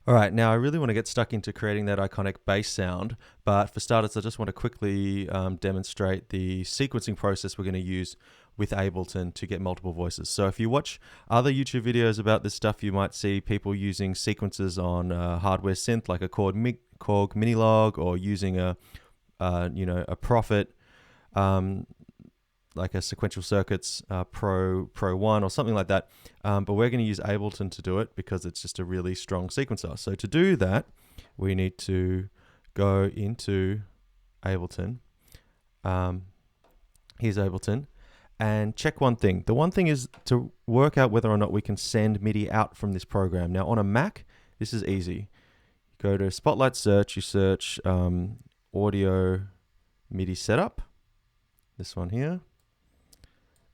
All right, now I really want to get stuck into creating that iconic bass sound, but for starters, I just want to quickly demonstrate the sequencing process we're going to use with Ableton to get multiple voices. So if you watch other YouTube videos about this stuff, you might see people using sequences on hardware synth like a Korg Minilog, or using a Prophet, like a Sequential Circuits Pro 1 or something like that. But we're going to use Ableton to do it because it's just a really strong sequencer. So to do that, we need to go into Ableton. Here's Ableton. And check one thing. The one thing is to work out whether or not we can send MIDI out from this program. Now on a Mac, this is easy. Go to Spotlight Search, you search Audio MIDI Setup, this one here,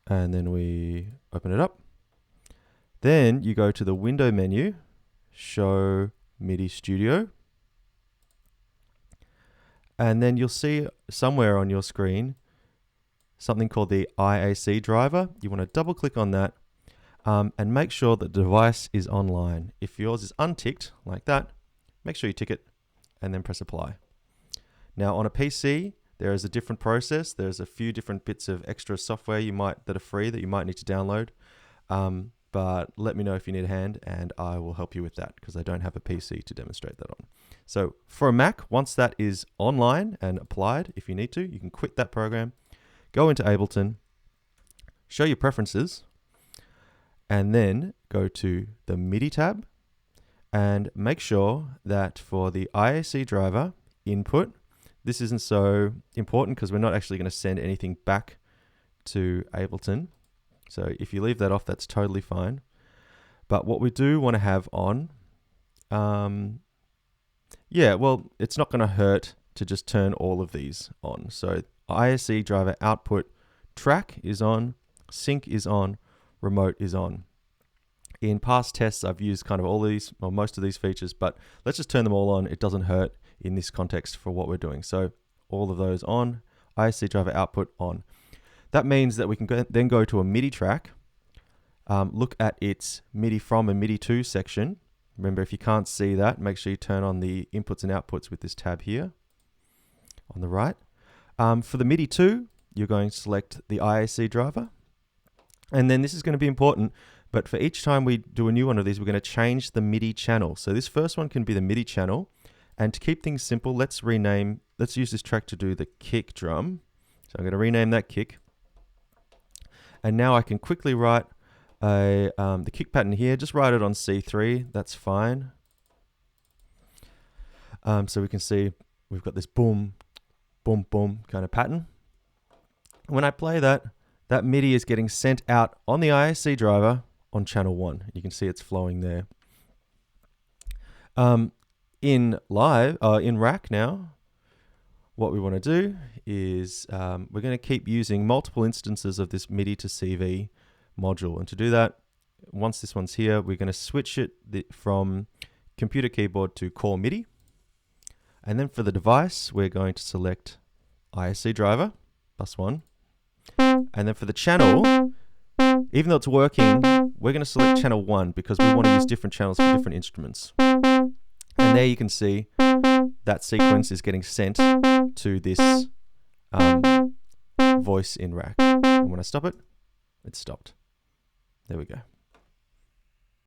and then we open it up. Then you go to the window menu, Show MIDI Studio, and then you'll see somewhere on your screen something called the IAC driver. You want to double click on that and make sure that the device is online. If yours is unticked like that, make sure you tick it and then press apply. Now on a PC, there is a different process. There's a few different bits of extra software that are free that you might need to download. But let me know if you need a hand and I will help you with that because I don't have a PC to demonstrate that on. So for a Mac, once that is online and applied, if you need to, you can quit that program, go into Ableton, show your preferences, and then go to the MIDI tab and make sure that for the IAC driver input, this isn't so important because we're not actually going to send anything back to Ableton. So if you leave that off, that's totally fine. But what we do want to have on, it's not going to hurt to just turn all of these on. So ISC driver output track is on, sync is on, remote is on. In past tests, I've used kind of all these, or most of these features, but let's just turn them all on. It doesn't hurt in this context for what we're doing. So all of those on, ISC driver output on. That means that we can then go to a MIDI track, look at its MIDI from and MIDI to section. Remember, if you can't see that, make sure you turn on the inputs and outputs with this tab here on the right. For the MIDI to, you're going to select the IAC driver. And then this is going to be important, but for each time we do a new one of these, we're going to change the MIDI channel. So this first one can be the MIDI channel. And to keep things simple, let's use this track to do the kick drum. So I'm going to rename that kick. And now I can quickly write the kick pattern here. Just write it on C3. That's fine. So we can see we've got this boom, boom, boom kind of pattern. When I play that, that MIDI is getting sent out on the IAC driver on channel 1. You can see it's flowing there. In rack now, what we want to do is we're going to keep using multiple instances of this MIDI to CV module. And to do that, once this one's here, we're going to switch it from computer keyboard to core MIDI. And then for the device, we're going to select ISC driver, +1. And then for the channel, even though it's working, we're going to select channel 1 because we want to use different channels for different instruments. And there you can see that sequence is getting sent to this voice in rack. And when I stop it, it's stopped. There we go.